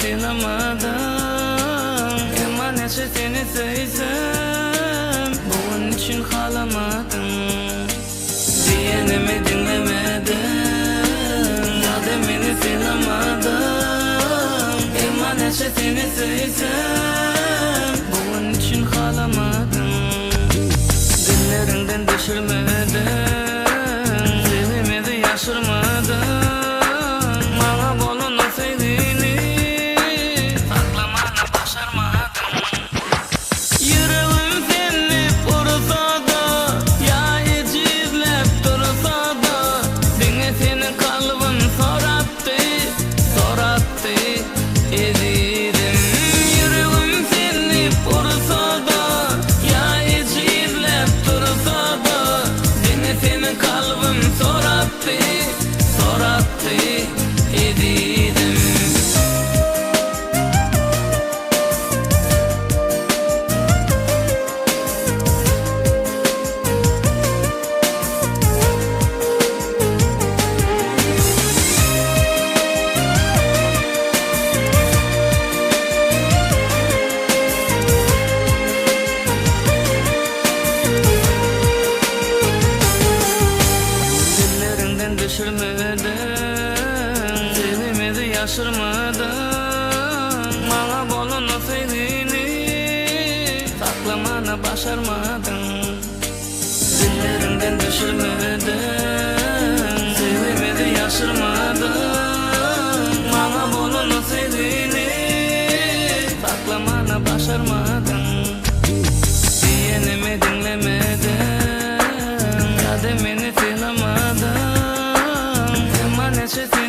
sığlamadın. Emaneçe seni sevsem bunun için ağlamadın. Diyenimi dinlemedin, ya da beni sığlamadın. Emaneçe seni sevsem bunun için ağlamadın. Dillerinden düşürmedin, dilimi yaşırmadın. Bana bolunu sevdiğini saklamana başarmadın. Yüreğim seni vursa da, ya hiç izlep dursa da, beni senin kalbin sorattı, sorattı edidim. Yüreğim seni vursa da, ya hiç izlep dursa da, beni senin kalbin sorattı, sorattı edidim. Dillerinden düşürmedin, dilimi yaşırmadın. Bana bolunu sevdiğini saklamana başarmadın. Dillerinden düşürmedin, dilimi yaşırmadın. Bana bolunu sevdiğini saklamana başarmadın. Diyenimi dinlemedin, ya da beni sığlamadın. Emaneçe seni